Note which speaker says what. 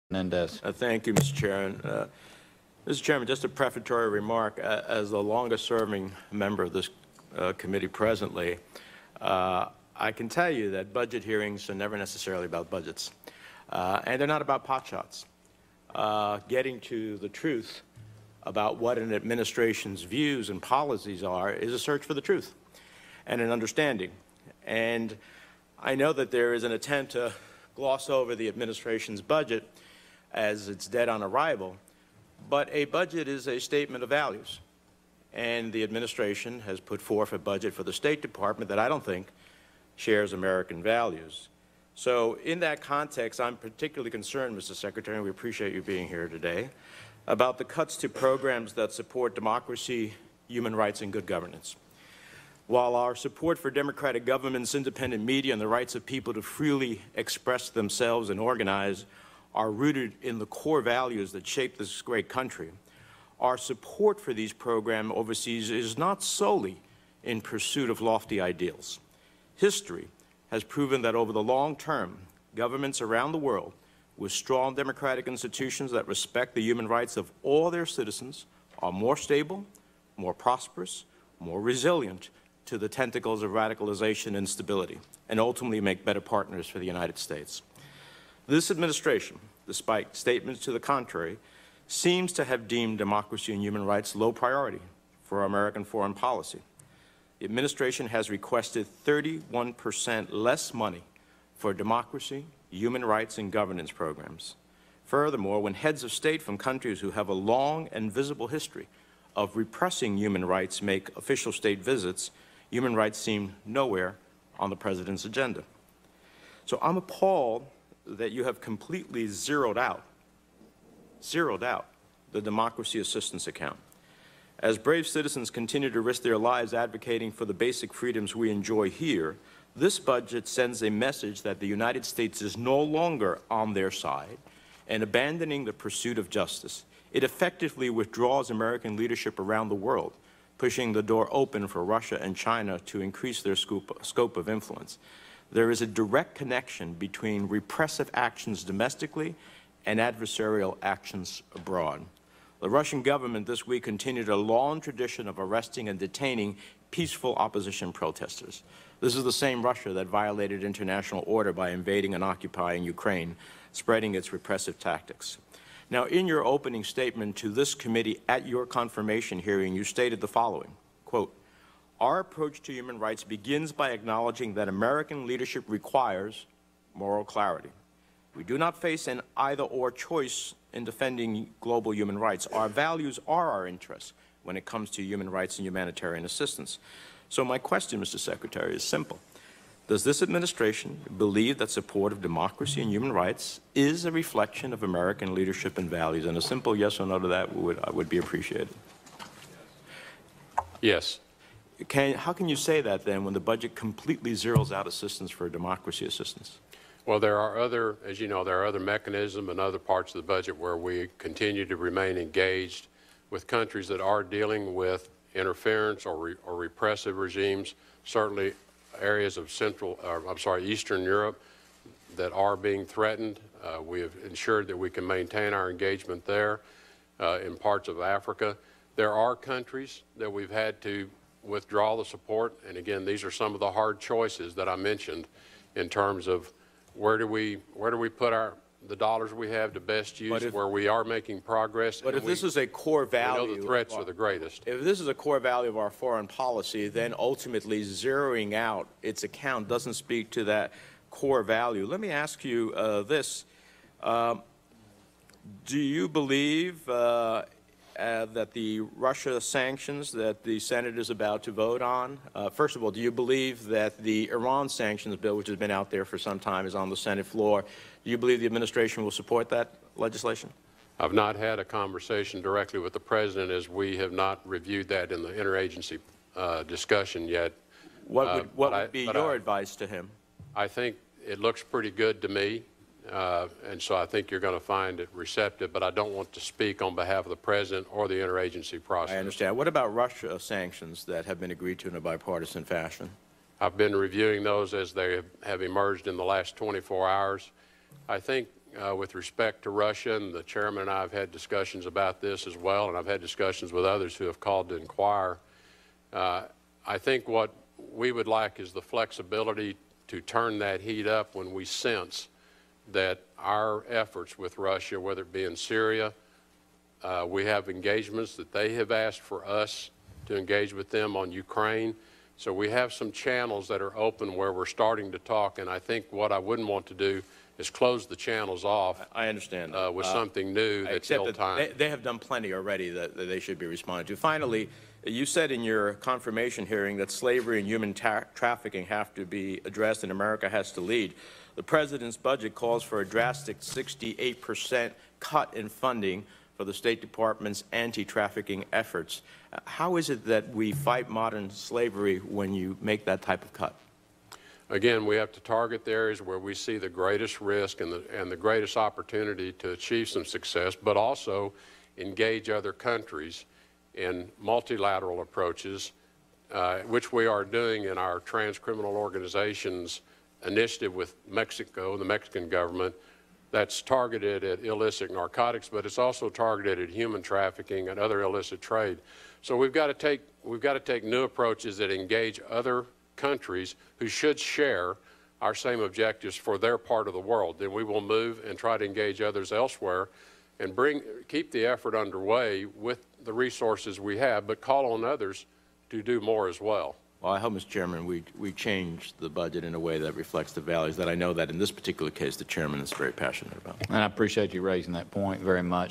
Speaker 1: Menendez.
Speaker 2: Thank you, Mr. Chairman. Mr. Chairman, just a prefatory remark. As the longest-serving member of this committee presently, I can tell you that budget hearings are never necessarily about budgets, and they're not about potshots. Getting to the truth about what an administration's views and policies are is a search for the truth and an understanding. And I know that there is an attempt to gloss over the administration's budget as it's dead on arrival, but a budget is a statement of values. And the administration has put forth a budget for the State Department that I don't think shares American values. So in that context, I'm particularly concerned, Mr. Secretary, and we appreciate you being here today, about the cuts to programs that support democracy, human rights, and good governance. While our support for democratic governments, independent media, and the rights of people to freely express themselves and organize are rooted in the core values that shape this great country, our support for these programs overseas is not solely in pursuit of lofty ideals. History has proven that over the long term, governments around the world with strong democratic institutions that respect the human rights of all their citizens are more stable, more prosperous, more resilient to the tentacles of radicalization and instability, and ultimately make better partners for the United States. This administration, despite statements to the contrary, seems to have deemed democracy and human rights low priority for American foreign policy. The administration has requested 31% less money for democracy, human rights, and governance programs. Furthermore, when heads of state from countries who have a long and visible history of repressing human rights make official state visits, human rights seem nowhere on the President's agenda. So I'm appalled that you have completely zeroed out the democracy assistance account. As brave citizens continue to risk their lives advocating for the basic freedoms we enjoy here, this budget sends a message that the United States is no longer on their side and abandoning the pursuit of justice. It effectively withdraws American leadership around the world, pushing the door open for Russia and China to increase their scope of influence. There is a direct connection between repressive actions domestically and adversarial actions abroad. The Russian government this week continued a long tradition of arresting and detaining peaceful opposition protesters. This is the same Russia that violated international order by invading and occupying Ukraine, spreading its repressive tactics. Now, in your opening statement to this committee at your confirmation hearing, you stated the following, quote, "Our approach to human rights begins by acknowledging that American leadership requires moral clarity. We do not face an either-or choice in defending global human rights. Our values are our interests when it comes to human rights and humanitarian assistance." So my question, Mr. Secretary, is simple. Does this administration believe that support of democracy and human rights is a reflection of American leadership and values? And a simple yes or no to that would be appreciated.
Speaker 3: Yes.
Speaker 2: How can you say that, then, when the budget completely zeroes out assistance for democracy assistance?
Speaker 3: Well, there are other, as you know, there are other mechanisms and other parts of the budget where we continue to remain engaged with countries that are dealing with interference or repressive regimes, certainly areas of Eastern Europe that are being threatened. We have ensured that we can maintain our engagement there. In parts of Africa, there are countries that we've had to withdraw the support, and again, these are some of the hard choices that I mentioned in terms of where do we put the dollars we have to best use, where we are making progress.
Speaker 2: But if this is a core value,
Speaker 3: we know the threats are the greatest.
Speaker 2: If this is a core value of our foreign policy, then ultimately zeroing out its account doesn't speak to that core value. Let me ask you this. Do you believe that the Russia sanctions that the Senate is about to vote on, first of all, do you believe that the Iran sanctions bill, which has been out there for some time, is on the Senate floor? Do you believe the administration will support that legislation?
Speaker 3: I've not had a conversation directly with the President, as we have not reviewed that in the interagency discussion yet.
Speaker 2: What would be your advice to him?
Speaker 3: I think it looks pretty good to me. And so I think you're going to find it receptive, but I don't want to speak on behalf of the President or the interagency process.
Speaker 2: I understand. What about Russia sanctions that have been agreed to in a bipartisan fashion?
Speaker 3: I've been reviewing those as they have emerged in the last 24 hours. I think with respect to Russia, and the chairman and I have had discussions about this as well, and I've had discussions with others who have called to inquire. I think what we would like is the flexibility to turn that heat up when we sense that our efforts with Russia, whether it be in Syria, we have engagements that they have asked for us to engage with them on Ukraine. So we have some channels that are open where we're starting to talk, and I think what I wouldn't want to do is close the channels off.
Speaker 2: I understand.
Speaker 3: With something new that's ill-timed.
Speaker 2: They have done plenty already that they should be responding to. Finally, you said in your confirmation hearing that slavery and human trafficking have to be addressed and America has to lead. The President's budget calls for a drastic 68% cut in funding for the State Department's anti-trafficking efforts. How is it that we fight modern slavery when you make that type of cut?
Speaker 3: Again, we have to target the areas where we see the greatest risk and the greatest opportunity to achieve some success, but also engage other countries in multilateral approaches, which we are doing in our Transcriminal Organizations initiative with Mexico, the Mexican government, that's targeted at illicit narcotics, but it's also targeted at human trafficking and other illicit trade. So we've got to take new approaches that engage other countries who should share our same objectives for their part of the world. Then we will move and try to engage others elsewhere and keep the effort underway with the resources we have, but call on others to do more as well.
Speaker 2: Well, I hope, Mr. Chairman, we change the budget in a way that reflects the values that I know that in this particular case the chairman is very passionate about.
Speaker 1: And I appreciate you raising that point very much.